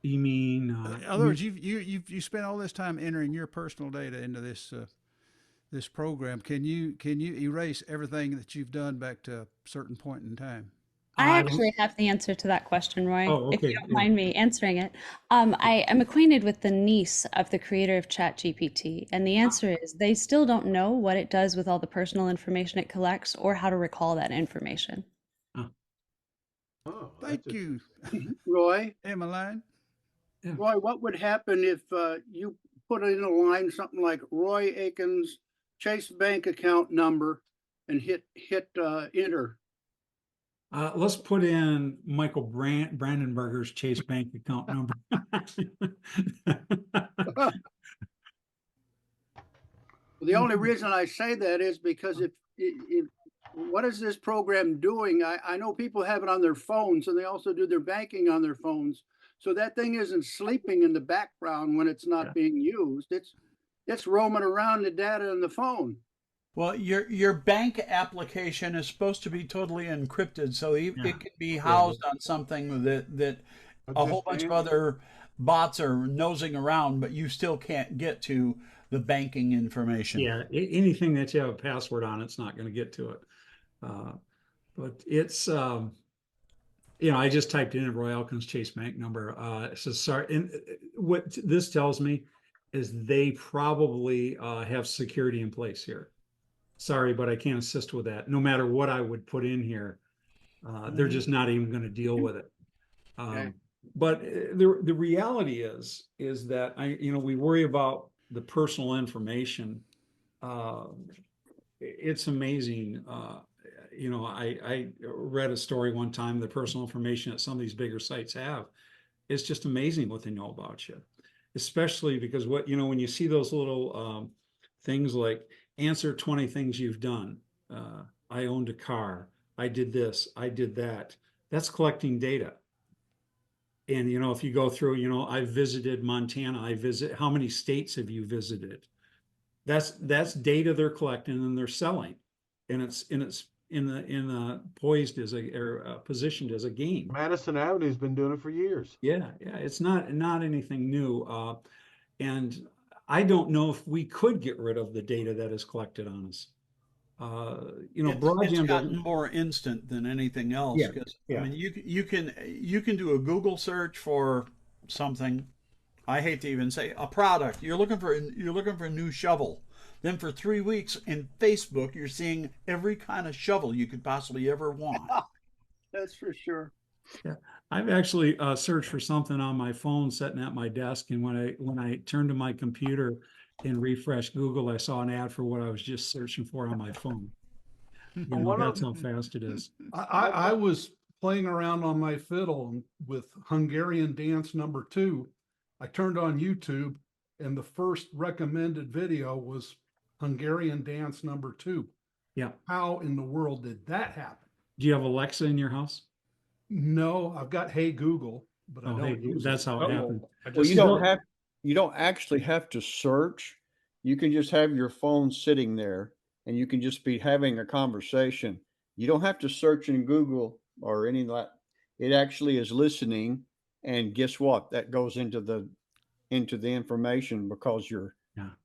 You mean, In other words, you spent all this time entering your personal data into this program. Can you erase everything that you've done back to a certain point in time? I I actually have the answer to that question, Roy, Oh, if you okay. don't Yeah. mind me answering it. I am acquainted with the niece of the creator of ChatGPT, and the answer is they still don't know what it does with all the personal information it collects or how to recall that information. Oh, Thank you, Roy, Emmeline. Yeah. Roy, what would happen if you put in a line something like Roy Akins Chase bank account number and hit enter? Let's put in Michael Brandenburger's Chase Bank account number. The only reason I say that is because if what is this program doing? I know people have it on their phones and they also do their banking on their phones. So that thing isn't sleeping in the background when it's not being used. It's roaming around the data in the phone. Well, your bank application is supposed to be totally encrypted, so it can be housed on something that a whole bunch of other bots are nosing around, but you still can't get to the banking information. Yeah, anything that you have a password on, it's not going to get to it. But it's, you know, I just typed in Roy Elkins Chase Bank number. It says, sorry. And what this tells me is they probably have security in place here. Sorry, but I can't assist with that. No matter what I would put in here, they're just not even going to deal with it. But the reality is that we worry about the personal information. It's amazing. I read a story one time, the personal information that some of these bigger sites have. It's just amazing what they know about you, especially because when you see those little things like answer 20 things you've done. I owned a car. I did this. I did that. That's collecting data. And, if you go through, I visited Montana. How many states have you visited? That's data they're collecting and they're selling. And it's poised as positioned as a game. Madison Avenue's been doing it for years. Yeah. It's not anything new. And I don't know if we could get rid of the data that is collected on us. It's gotten more instant than anything else. I mean, you can do a Google search for something. I hate to even say a product. You're looking for a new shovel. Then for 3 weeks in Facebook, you're seeing every kind of shovel you could possibly ever want. That's for sure. Yeah, I've actually searched for something on my phone sitting at my desk, and when I turned to my computer and refreshed Google, I saw an ad for what I was just searching for on my phone. That's how fast it is. I was playing around on my fiddle with Hungarian dance number 2. I turned on YouTube, and the first recommended video was Hungarian dance number 2. Yeah. How in the world did that happen? Do you have Alexa in your house? No, I've got Hey Google, but I don't use that's it. how it happened. Well, you don't actually have to search. You can just have your phone sitting there and you can just be having a conversation. You don't have to search in Google or any of that. It actually is listening, and guess what? That goes into the information because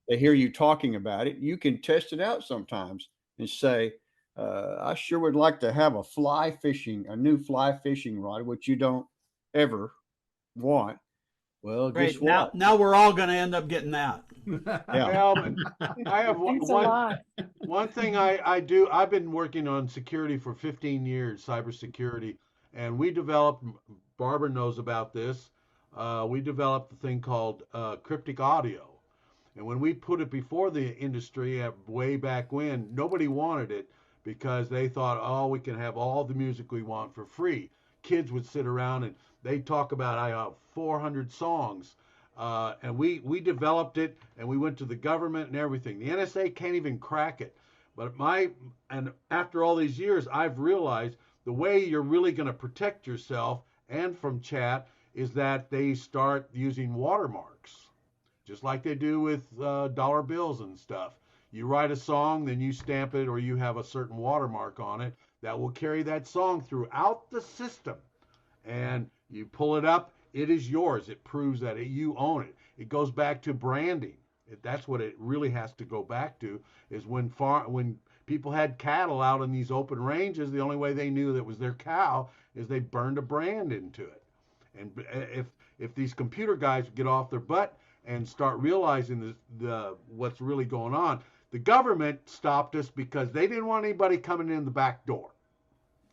they hear you talking about it. You can test it out sometimes and say, I sure would like to have a new fly fishing rod, which you don't ever want. Well, guess what? Now we're all going to end up getting that. Well, I have one thing I do. I've been working on security for 15 years, cybersecurity, and we developed, Barbara knows about this, we developed a thing called cryptic audio. And when we put it before the industry way back when, nobody wanted it because they thought, oh, we can have all the music we want for free. Kids would sit around and they talk about I have 400 songs. And we developed it and we went to the government and everything. The NSA can't even crack it. But and after all these years, I've realized the way you're really going to protect yourself and from chat is that they start using watermarks, just like they do with dollar bills and stuff. You write a song, then you stamp it, or you have a certain watermark on it that will carry that song throughout the system. And you pull it up, it is yours. It proves that you own it. It goes back to branding. That's what it really has to go back to, is when people had cattle out in these open ranges, the only way they knew that was their cow is they burned a brand into it. And if these computer guys get off their butt and start realizing what's really going on, the government stopped us because they didn't want anybody coming in the back door.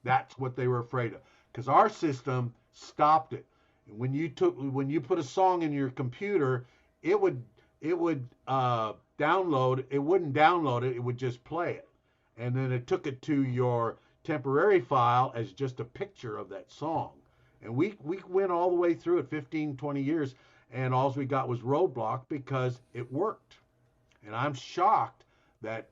That's what they were afraid of, because our system stopped it. When you put a song in your computer, it would download. It wouldn't download it. It would just play it, and then it took it to your temporary file as just a picture of that song. And we went all the way through it, 15, 20 years, and all we got was roadblock because it worked. And I'm shocked that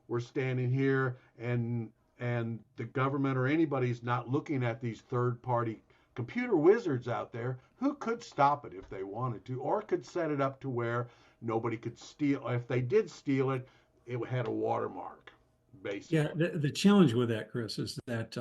we're standing here and the government or anybody's not looking at these third-party computer wizards out there who could stop it if they wanted to, or could set it up to where nobody could steal. If they did steal it, it had a watermark, basically. Yeah, the challenge with that, Chris, is that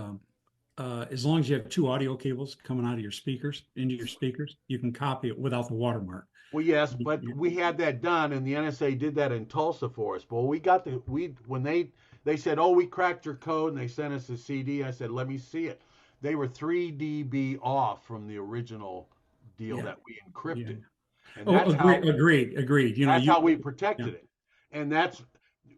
as long as you have two audio cables coming out of your speakers into your speakers, you can copy it without the watermark. Well, yes, but we had that done, and the NSA did that in Tulsa for us. But when they said, "Oh, we cracked your code," and they sent us a CD, I said, "Let me see it." They were 3 dB off from the original deal that we encrypted. And that's agreed. You know, that's how we protected it. And that's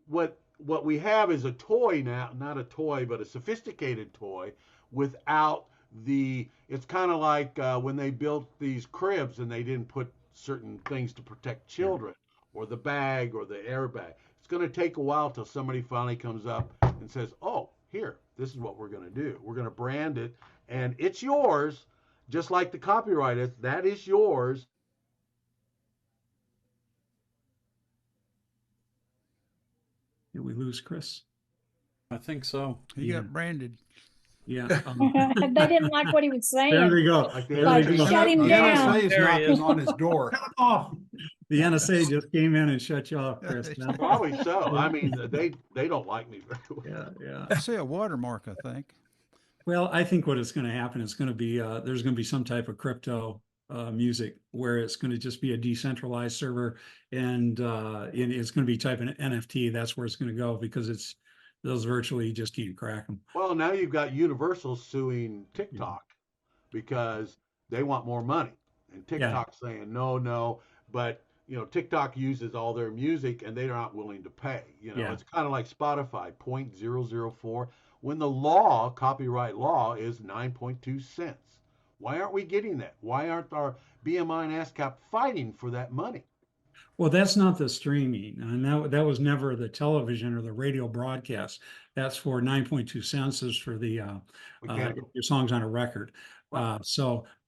what we have is a toy now, not a toy, but a sophisticated toy without it's kind of like when they built these cribs and they didn't put certain things to protect children, or the bag or the airbag. It's going to take a while till somebody finally comes up and says, "Oh, here, this is what we're going to do. We're going to brand it, and it's yours, just like the copyright is. That is yours." Did we lose Chris? I think so. He got branded. Yeah. They didn't like what he was saying. There we go. Like, shut him down. The NSA is knocking on his door. Cut off. The NSA just came in and shut you off, Chris. Probably so. I mean, they don't like me very well. Yeah. I see a watermark, I think. Well, I think what is going to happen is going to be there's going to be some type of crypto music where it's going to just be a decentralized server, and it's going to be type an NFT. That's where it's going to go, because those virtually you just can't crack them. Well, now you've got Universal suing TikTok because they want more money, and TikTok saying no, but TikTok uses all their music and they're not willing to pay. It's kind of like Spotify, 0.004, when the copyright law is 9.2 cents. Why aren't we getting that? Why aren't our BMI and ASCAP fighting for that money? Well, that's not the streaming, and that was never the television or the radio broadcast. That's for 9.2 cents is for the your songs on a record. Right.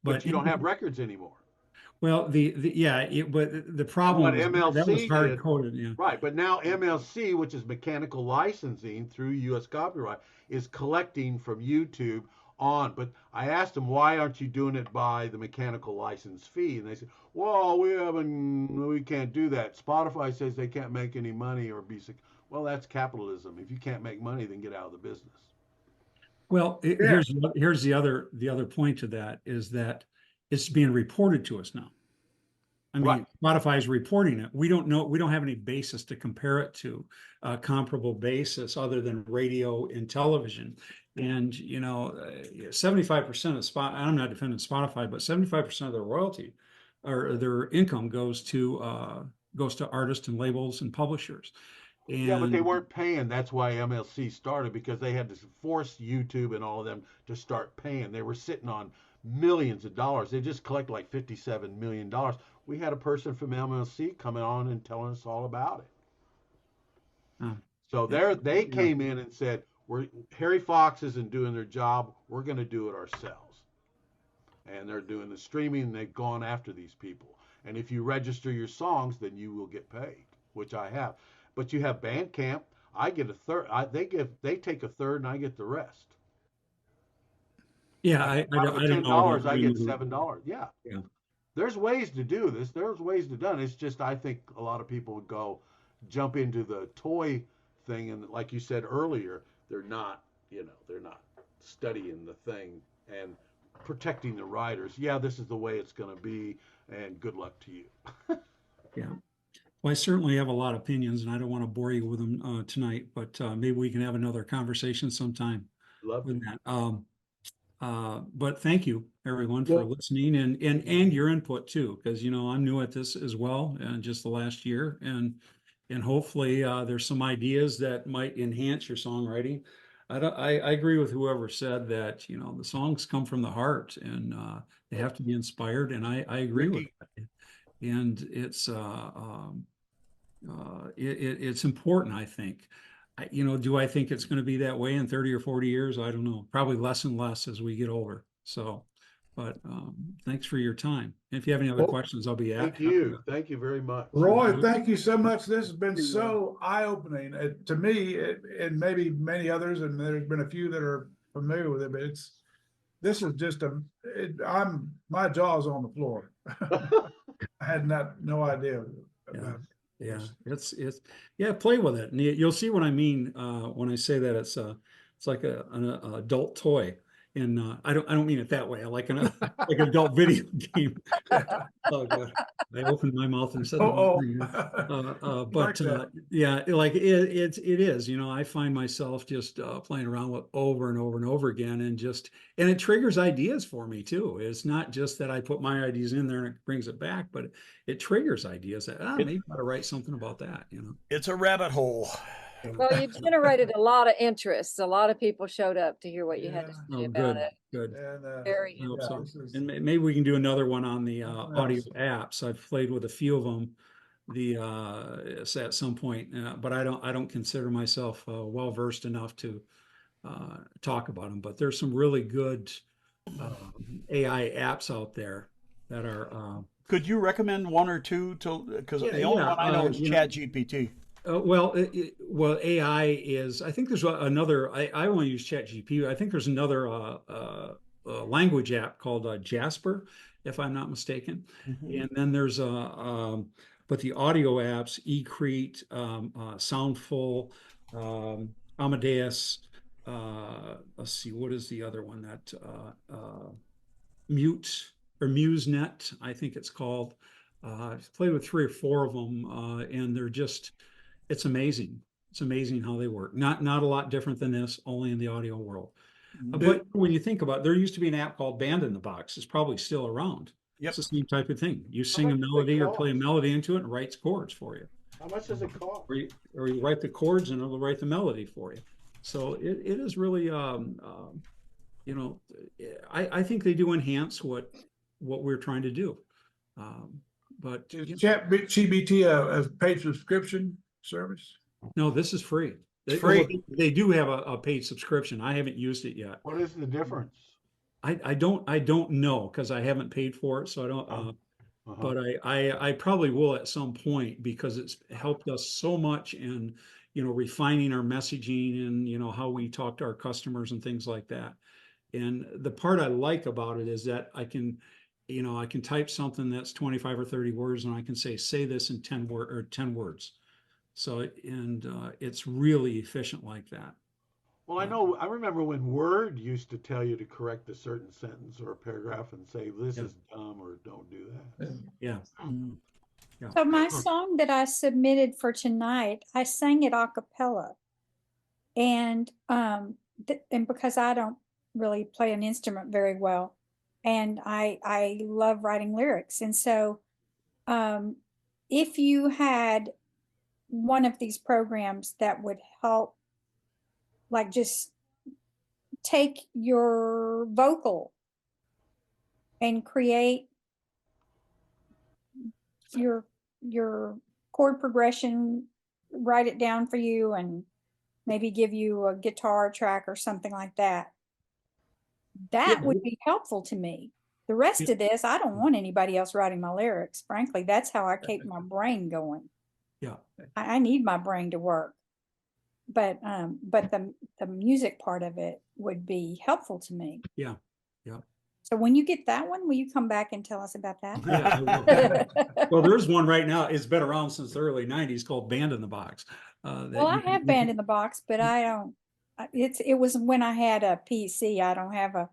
But you don't have records anymore. Well, but the problem that was hard coded. Yeah. Right, but now MLC, which is mechanical licensing through U.S. copyright, is collecting from YouTube on. But I asked them, why aren't you doing it by the mechanical license fee? And they said, well, we can't do that. Spotify says they can't make any money or be sick. Well, that's capitalism. If you can't make money, then get out of the business. Well, here's the other point to that is that it's being reported to us now. I mean, Spotify is reporting it. We don't know. We don't have any basis to compare it to, a comparable basis other than radio and television. And 75% of I'm not defending Spotify, but 75% of their royalty or their income goes to artists and labels and publishers. Yeah, but they weren't paying. That's why MLC started, because they had to force YouTube and all of them to start paying. They were sitting on millions of dollars. They just collect like $57 million. we had a person from MLC coming on and telling us all about it. So they came in and said, Harry Fox isn't doing their job. We're going to do it ourselves. And they're doing the streaming, and they've gone after these people. And if you register your songs, then you will get paid, which I have. But you have Bandcamp. I get a third. They take a third, and I get the rest. Yeah, I don't $10, know. I get $7. Yeah. Yeah. There's ways to do this. There's ways to done. It's just I think a lot of people would jump into the toy thing, and like you said earlier, they're not studying the thing and protecting the writers. Yeah, this is the way it's going to be, and good luck to you. Yeah. Well, I certainly have a lot of opinions, and I don't want to bore you with them tonight, but maybe we can have another conversation sometime. Love with to. that. But thank you, everyone, for listening and your input too, because I'm new at this as well, and just the last year, and hopefully there's some ideas that might enhance your songwriting. I agree with whoever said that the songs come from the heart, and they have to be inspired, and I agree with that. And it's it's important, I think. Do I think it's going to be that way in 30 or 40 years? I don't know. Probably less and less as we get older. So, but thanks for your time. If you have any other questions, I'll be Thank you. Thank you very much. Roy, thank you so much. This has been so eye-opening to me, and maybe many others, and there's been a few that are familiar with it, but this is just my jaw's on the floor. I had no idea about it. Yeah, play with it, and you'll see what I mean when I say that it's like an adult toy, and I don't mean it that way. I like an adult video game. Oh God, I opened my mouth and said, but yeah, like it is. I find myself just playing around with over and over and over again, and it triggers ideas for me too. It's not just that I put my ideas in there and it brings it back, but it triggers ideas that maybe I ought to write something about that. It's a rabbit hole. Well, you've generated a lot of interest. A lot of people showed up to hear what you had to say about it. Good. And, very and maybe we can do another one on the audio apps. I've played with a few of them at some point, but I don't consider myself well versed enough to talk about them. But there's some really good AI apps out there that are. Could you recommend one or two? Because the only one I know is ChatGPT. Well, AI is. I think there's another. I only use ChatGPT. I think there's another language app called Jasper, if I'm not mistaken. And then there's but the audio apps, eCrete, Soundful, Amadeus. Let's see, what is the other one that Mute or MuseNet? I think it's called. I've played with 3 or 4 of them, and they're just. It's amazing. It's amazing how they work. Not a lot different than this, only in the audio world. But when you think about it, there used to be an app called Band in the Box. It's probably still around. Yep. It's the same type of thing. You sing a melody or play a melody into it and writes chords for you. How much does it cost? Or you write the chords and it'll write the melody for you. So it is really, I think they do enhance what we're trying to do. But is ChatGPT a paid subscription service? No, this is free. It's free. They do have a paid subscription. I haven't used it yet. What is the difference? I don't know because I haven't paid for it, so I don't. But I probably will at some point because it's helped us so much in refining our messaging and how we talk to our customers and things like that. And the part I like about it is that I can type something that's 25 or 30 words and I can say this in 10 words. So, it's really efficient like that. Well, I remember when Word used to tell you to correct a certain sentence or a paragraph and say, this is dumb or don't do that. Yeah. So my song that I submitted for tonight, I sang it a cappella. And because I don't really play an instrument very well, and I love writing lyrics. And so if you had one of these programs that would help, like just take your vocal and create your chord progression, write it down for you, and maybe give you a guitar track or something like that. That would be helpful to me. The rest of this, I don't want anybody else writing my lyrics. Frankly, that's how I keep my brain going. Yeah. I need my brain to work. But the music part of it would be helpful to me. Yeah. Yeah. So when you get that one, will you come back and tell us about that? Yeah, I will. Well, there's one right now. It's been around since the early 90s called Band in the Box. Well, I have Band in the Box, but I don't. It was when I had a PC. I don't have a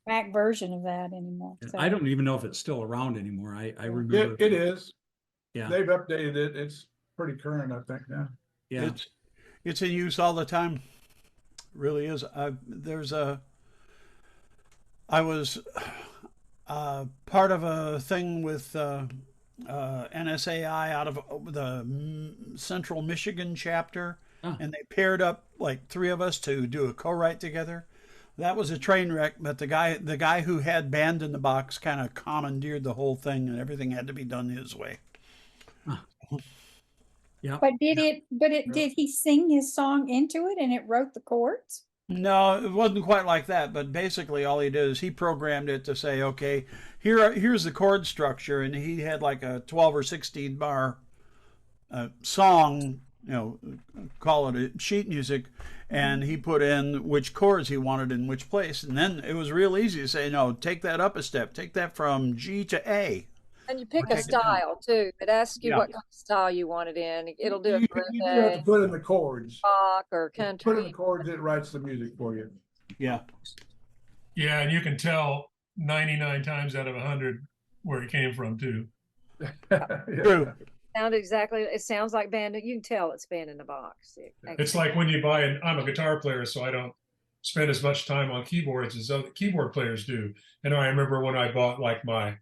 Mac version of that anymore. So. I don't even know if it's still around anymore. I remember. It is. Yeah. They've updated it. It's pretty current, I think, now. Yeah. It's in use all the time. It really is. I was part of a thing with NSAI out of the Central Michigan chapter, and they paired up like 3 of us to do a co-write together. That was a train wreck, but the guy who had Band in the Box kind of commandeered the whole thing, and everything had to be done his way. Yeah. But did he sing his song into it and it wrote the chords? No, it wasn't quite like that, but basically all he did is he programmed it to say, okay, here's the chord structure, and he had like a 12 or 16 bar song, call it a sheet music, and he put in which chords he wanted in which place, and then it was real easy to say, no, take that up a step, take that from G to A. And you pick a style too. It asks you what kind of style you want it in. It'll do it for You do have to put in the chords. rock or country. Put in the chords, it writes the music for you. Yeah. Yeah, and you can tell 99 times out of 100 where it came from too. True. It sounds like Band. You can tell it's Band in the Box. It's like when you buy I'm a guitar player, so I don't spend as much time on keyboards as other keyboard players do. And I remember when I bought like my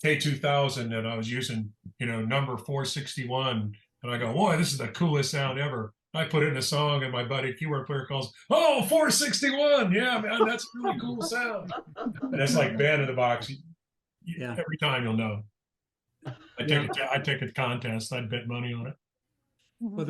K2000 and I was using, number 461, and I go, boy, this is the coolest sound ever. I put it in a song, and my buddy keyboard player calls, oh, 461. Yeah, man, that's a really cool sound. And it's like Band in the Box. Every time you'll know. I take a contest. I'd bet money on it. Well,